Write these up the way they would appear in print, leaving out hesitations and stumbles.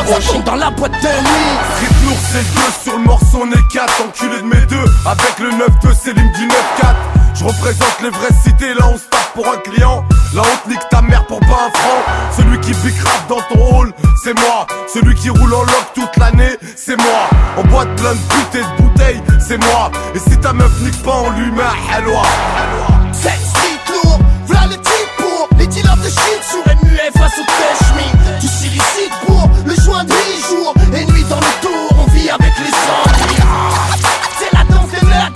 franchis dans la boîte de nuit. Street lourd c'est le 2 sur le morceau, on est 4. Enculé de mes deux, avec le 9-2 c'est l'hymne du 9-4. Je représente les vraies cités, là on se tape pour un client. La honte nique ta mère pour pas un franc. Celui qui bicrave dans ton hall, c'est moi. Celui qui roule en loc toute l'année, c'est moi. On boite plein de putes et de bouteilles, c'est moi. Et si ta meuf nique pas, on lui met un halwa. C'est street lourd, v'là le type pour les dealers de shit sourds et muets face au touch-me. Du silicite pour le joint de jour et nuit dans le tour, on vit avec les zombies. C'est la danse des nerds.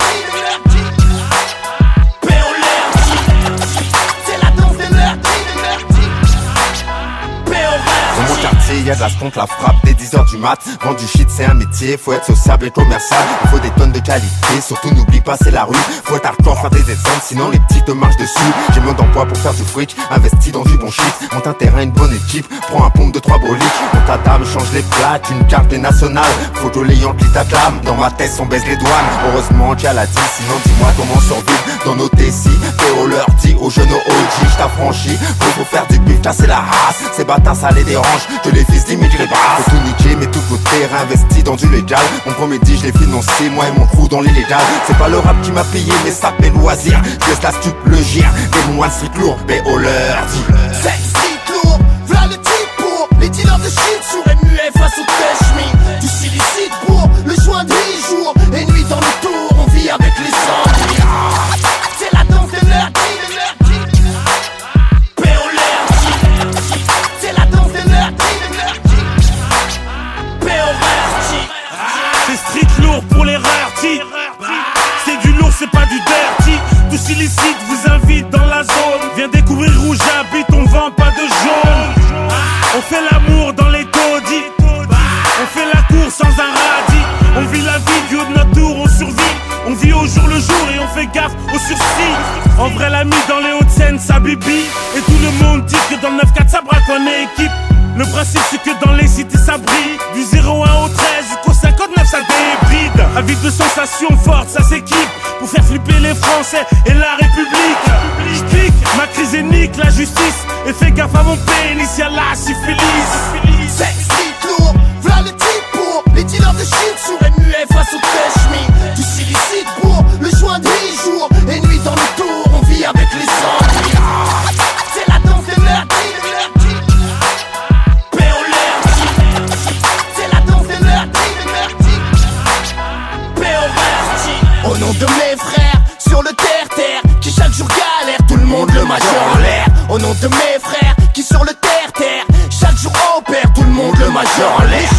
Dans mon quartier, y'a de la stonte, la frappe dès 10h du mat. Vendre du shit, c'est un métier, faut être sociable et commercial. Il faut des tonnes de qualité, surtout n'oublie pas c'est la rue. Faut être hardcore, faire des exemples, sinon les petits te marchent dessus. J'ai moins d'emploi pour faire du fric, investi dans du bon shit. Monte un terrain, une bonne équipe, prends un pompe de 3 broliques. Monte ta dame, change les plaques, une carte des nationales. Photo layante qui t'acclame, dans ma tête on baisse les douanes. Heureusement qu'il y a la 10, sinon dis-moi comment survivre dans nos TC. Théo leur dit aux jeunes OG, j't'affranchis. Faut faire du bif, casser la race. Ces bâtards ça les dérange, que les fils d'immigrés les brasse. Faut tout niquer, mais tout votre terrain investi dans du légal. Mon premier dit, je l'ai financé, moi et mon trou dans l'illégal. C'est pas le rap qui m'a payé, mais ça mes loisirs. Je laisse la stup, le gire, des moines street lourd, B.O. leur dit. C'est street lourd, v'là le type pour les dealers de shit sourds et muets face au touch-me. Du silicite pour le joint de jour et nuit dans le tour, on vit avec les zombies. C'est la danse des nerds. C'est street lourd pour les rarity. C'est du lourd, c'est pas du dirty. Tous illicites vous invite dans la zone. Viens découvrir où j'habite, on vend pas de jaune. On fait l'amour dans les taudis. On fait la course sans un radis. On vit la vie du haut de notre tour, on survit. On vit au jour le jour et on fait gaffe aux sursis. En vrai l'ami dans les Hauts-de-Seine ça bibi. Et tout le monde dit que dans le 9-4 ça braque en équipe. Le principe c'est que dans les cités ça brille. Du 01 au 13 jusqu'au 59 ça débride. Avec de sensations fortes ça s'équipe. Pour faire flipper les Français et la République. J'pique, ma crise est nique la justice. Et fais gaffe à mon pénis, y'a la syphilis. C'est street lourd, v'là le type pour les dealers de shit sourds et muets face au touch-me. Du silicite pour le joint de jour et nuit dans le tour, on vit avec les zombies. C'est la danse des nerds. Au nom de mes frères, sur le terre-terre, qui chaque jour galère, tout le monde le majeur en l'air. Au nom de mes frères, qui sur le terre-terre, chaque jour opère, tout le monde le majeur en l'air.